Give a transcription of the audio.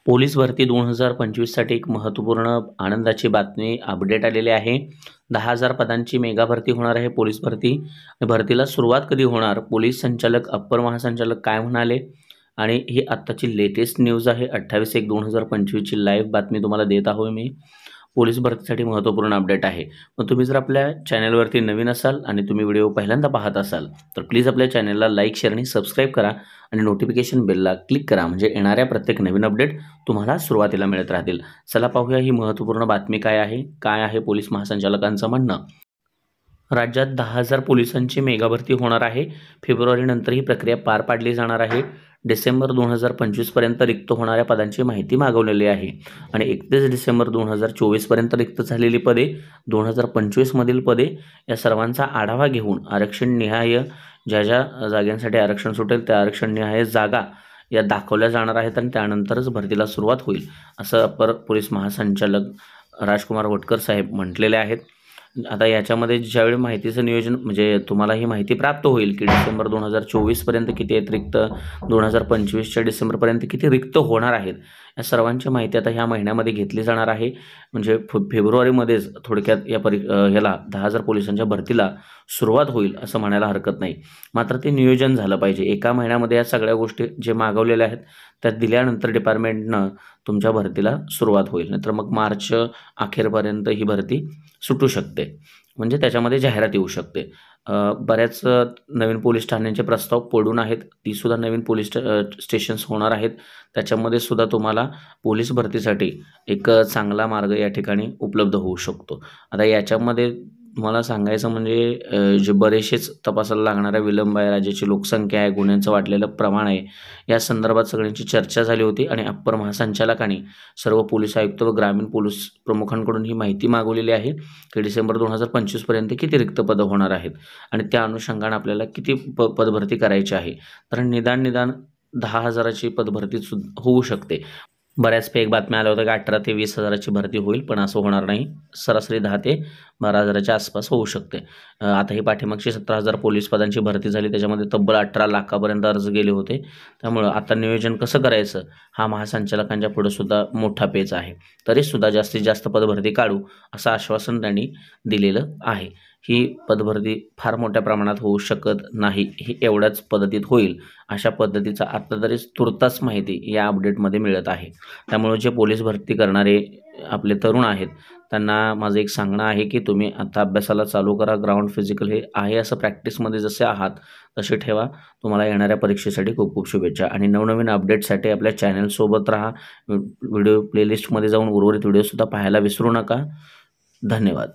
Police भरती 2025 साठी एक महत्त्वपूर्ण आनंदाची बातमी अपडेट आलेली आहे। 10,000 पदांची मेगा भरती होणार आहे पोलीस भरती। भरतीला सुरुवात कधी होणार, पोलीस संचालक अप्पर महासंचालक काय म्हणाले आणि ही आत्ताची लेटेस्ट न्यूज आहे। 28/1/2025 ची लाईव्ह बातमी तुम्हाला देत आहोत मी। पोलीस भरतीसाठी महत्त्वपूर्ण अपडेट आहे। मग तुम्ही जर आपल्या चॅनलवरती नवीन असाल आणि तुम्ही व्हिडिओ पहिल्यांदा पाहत असाल तर प्लीज आपल्या चॅनलला लाईक, शेअर आणि सबस्क्राइब करा आणि नोटिफिकेशन बेलला क्लिक करा, म्हणजे येणाऱ्या प्रत्येक नवीन अपडेट तुम्हाला सुरुवातीला मिळत राहतील। चला पाहूया ही महत्त्वपूर्ण बातमी काय आहे पोलीस महासंचालकांचं म्हणणं। राज्यात 10,000 पोलिसांची मेगा भरती होणार आहे। फेब्रुवारी नंतर ही प्रक्रिया पार पाडली जाणार आहे। डिसेंबर 2025 पर्यंत रिक्त होणाऱ्या पदांची माहिती मागवलेली आहे आणि 31 डिसेंबर 2024 पर्यंत रिक्त झालेली पदे, 2025 मधील पदे या सर्वांचा आढावा घेऊन आरक्षण निहाय ज्या जागांसाठी आरक्षण सुटेल त्या आरक्षण निहाय जागा या दाखवल्या जाणार आहेत आणि त्यानंतरच भरतीला सुरुवात होईल, असं अपर पोलीस महासंचालक राजकुमार वटकर साहेब म्हटलेले आहेत। आता याच्यामध्ये ज्यावेळी माहितीचं नियोजन म्हणजे तुम्हाला ही माहिती प्राप्त होईल की डिसेंबर 2024 पर्यंत किती आहेत रिक्त, 2025च्या डिसेंबर पर्यंत किती रिक्त होणार आहेत, या सर्वांची माहिती आता ह्या महिन्यामध्ये घेतली जाणार आहे। म्हणजे फेब्रुवारीमध्येच थोडक्यात ह्याला 10,000 पोलिसांच्या भरतीला सुरुवात होईल असं म्हणायला हरकत नाही। मात्र ते नियोजन झालं पाहिजे। एका महिन्यामध्ये या सगळ्या गोष्टी जे मागवलेल्या आहेत त्यात दिल्यानंतर डिपार्टमेंटनं तुमच्या भरतीला सुरुवात होईल, नाहीतर मग मार्च अखेरपर्यंत ही भरती सुटू शकते, म्हणजे त्याच्यामध्ये जाहिरात येऊ शकते। बऱ्याच नवीन पोलीस ठाण्यांचे प्रस्ताव पडून आहेत, ती सुद्धा नवीन पोलीस स्टेशन्स होणार आहेत। त्याच्यामध्ये सुद्धा तुम्हाला पोलीस भरतीसाठी एक चांगला मार्ग या ठिकाणी उपलब्ध होऊ शकतो। आता याच्यामध्ये तुम्हाला सांगायचं म्हणजे जे बरेचसेच तपासाला लागणारा विलंब आहे, राज्याची लोकसंख्या आहे, गुन्ह्यांचं वाढलेलं प्रमाण आहे, या संदर्भात सगळ्यांची चर्चा झाली होती आणि अप्पर महासंचालकांनी सर्व पोलीस आयुक्त व ग्रामीण पोलीस प्रमुखांकडून ही माहिती मागवलेली आहे की डिसेंबर 2025 पर्यंत किती रिक्त पदं होणार आहेत आणि त्या अनुषंगाने आपल्याला किती पदभरती करायची आहे। तर निदान 10,000ची पदभरती होऊ शकते। बऱ्याच फेक बातम्या आल्या होत्या की 18,000 ते 20,000ची भरती होईल, पण असं होणार नाही। सरासरी 10,000 ते 12,000च्या आसपास होऊ शकते। आता ही पाठीमागची 17,000 पोलीस पदांची भरती झाली, त्याच्यामध्ये तब्बल 18 लाखापर्यंत अर्ज गेले होते। त्यामुळं आता नियोजन कसं करायचं हा महासंचालकांच्या पुढे सुद्धा मोठा पेच आहे। तरीसुद्धा जास्तीत जास्त पदभरती काढू असं आश्वासन त्यांनी दिलेलं आहे। ही पदभरती फार मोठ्या प्रमाणात होऊ शकत नाही, ही एवढ्याच पद्धतीत होईल अशा पद्धतीचा आता तरी तुर्तास माहिती या अपडेटमध्ये मिळत आहे। त्यामुळे जे पोलीस भरती करणारे आपले तरुण आहेत त्यांना माझं एक सांगणं आहे की तुम्ही आता अभ्यासाला चालू करा। ग्राउंड फिजिकल हे आहे असं प्रॅक्टिसमध्ये जसे आहात तसे ठेवा। तुम्हाला येणाऱ्या परीक्षेसाठी खूप खूप शुभेच्छा आणि नवनवीन अपडेटसाठी आपल्या चॅनलसोबत राहा। व्हिडिओ प्लेलिस्टमध्ये जाऊन उर्वरित व्हिडिओसुद्धा पाहायला विसरू नका। धन्यवाद।